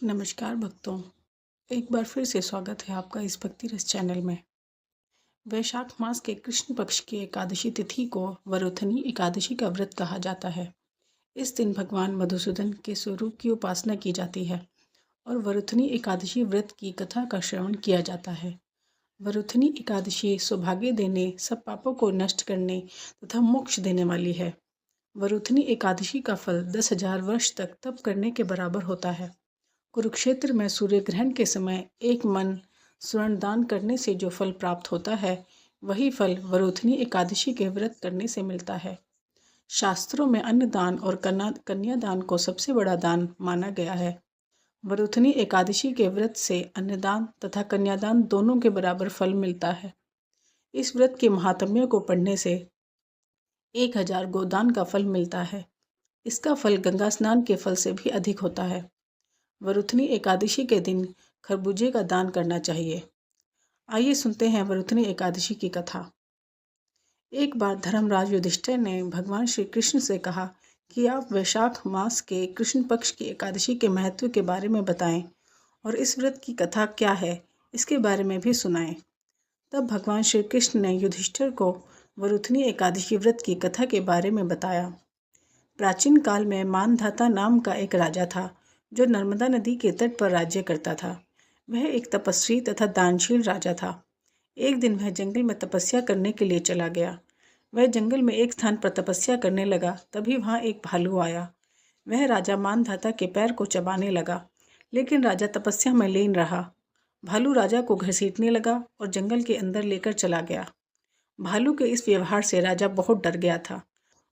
नमस्कार भक्तों। एक बार फिर से स्वागत है आपका इस भक्ति रस चैनल में। वैशाख मास के कृष्ण पक्ष की एकादशी तिथि को वरुथनी एकादशी का व्रत कहा जाता है। इस दिन भगवान मधुसूदन के स्वरूप की उपासना की जाती है और वरुथनी एकादशी व्रत की कथा का श्रवण किया जाता है। वरुथनी एकादशी सौभाग्य देने, सब पापों को नष्ट करने तथा मोक्ष देने वाली है। वरुथनी एकादशी का फल 10,000 वर्ष तक तप करने के बराबर होता है। कुरुक्षेत्र में सूर्य ग्रहण के समय एक मन स्वर्ण दान करने से जो फल प्राप्त होता है, वही फल वरुथनी एकादशी के व्रत करने से मिलता है। शास्त्रों में अन्नदान और कन्यादान को सबसे बड़ा दान माना गया है। वरुथनी एकादशी के व्रत से अन्नदान तथा कन्यादान दोनों के बराबर फल मिलता है। इस व्रत के महात्म्य को पढ़ने से 1,000 गोदान का फल मिलता है। इसका फल गंगा स्नान के फल से भी अधिक होता है। वरुथनी एकादशी के दिन खरबूजे का दान करना चाहिए। आइए सुनते हैं वरुथनी एकादशी की कथा। एक बार धर्मराज युधिष्ठिर ने भगवान श्री कृष्ण से कहा कि आप वैशाख मास के कृष्ण पक्ष की एकादशी के महत्व के बारे में बताएं और इस व्रत की कथा क्या है, इसके बारे में भी सुनाएं। तब भगवान श्री कृष्ण ने युधिष्ठिर को वरुथनी एकादशी व्रत की कथा के बारे में बताया। प्राचीन काल में मानधाता नाम का एक राजा था, जो नर्मदा नदी के तट पर राज्य करता था। वह एक तपस्वी तथा दानशील राजा था। एक दिन वह जंगल में तपस्या करने के लिए चला गया। वह जंगल में एक स्थान पर तपस्या करने लगा, तभी वहाँ एक भालू आया। वह राजा मानधाता के पैर को चबाने लगा, लेकिन राजा तपस्या में लीन रहा। भालू राजा को घसीटने लगा और जंगल के अंदर लेकर चला गया। भालू के इस व्यवहार से राजा बहुत डर गया था।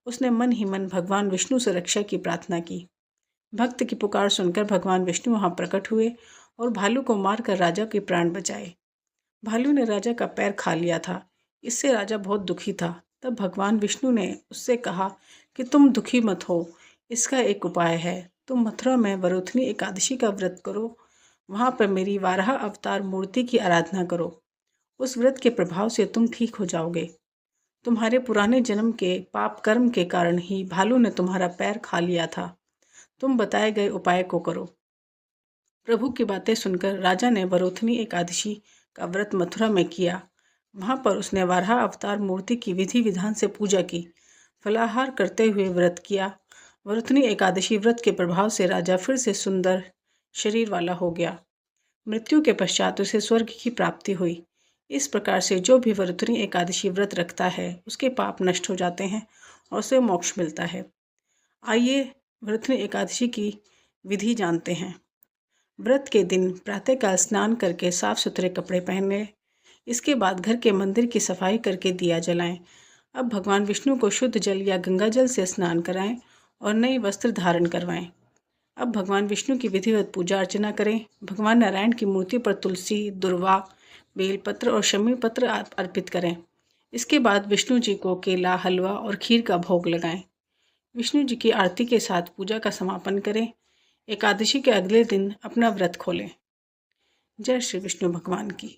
उसने मन ही मन भगवान विष्णु से रक्षा की प्रार्थना की। भक्त की पुकार सुनकर भगवान विष्णु वहां प्रकट हुए और भालू को मारकर राजा के प्राण बचाए। भालू ने राजा का पैर खा लिया था। इससे राजा बहुत दुखी था। तब भगवान विष्णु ने उससे कहा कि तुम दुखी मत हो, इसका एक उपाय है। तुम मथुरा में वरुथनी एकादशी का व्रत करो। वहां पर मेरी वाराह अवतार मूर्ति की आराधना करो। उस व्रत के प्रभाव से तुम ठीक हो जाओगे। तुम्हारे पुराने जन्म के पाप कर्म के कारण ही भालू ने तुम्हारा पैर खा लिया था। तुम बताए गए उपाय को करो। प्रभु की बातें सुनकर राजा ने वरुथनी एकादशी का व्रत मथुरा में किया। वहां पर उसने वाराह अवतार मूर्ति की विधि विधान से पूजा की, फलाहार करते हुए व्रत किया। वरुथनी एकादशी व्रत के प्रभाव से राजा फिर से सुंदर शरीर वाला हो गया। मृत्यु के पश्चात उसे स्वर्ग की प्राप्ति हुई। इस प्रकार से जो भी वरुथनी एकादशी व्रत रखता है, उसके पाप नष्ट हो जाते हैं और उसे मोक्ष मिलता है। आइए वरुथनी एकादशी की विधि जानते हैं। व्रत के दिन प्रातःकाल स्नान करके साफ सुथरे कपड़े पहने। इसके बाद घर के मंदिर की सफाई करके दिया जलाएं। अब भगवान विष्णु को शुद्ध जल या गंगा जल से स्नान कराएं और नए वस्त्र धारण करवाएं। अब भगवान विष्णु की विधिवत पूजा अर्चना करें। भगवान नारायण की मूर्ति पर तुलसी, दुर्वा, बेलपत्र और शमी पत्र अर्पित करें। इसके बाद विष्णु जी को केला, हलवा और खीर का भोग लगाएं। विष्णु जी की आरती के साथ पूजा का समापन करें। एकादशी के अगले दिन अपना व्रत खोलें। जय श्री विष्णु भगवान की।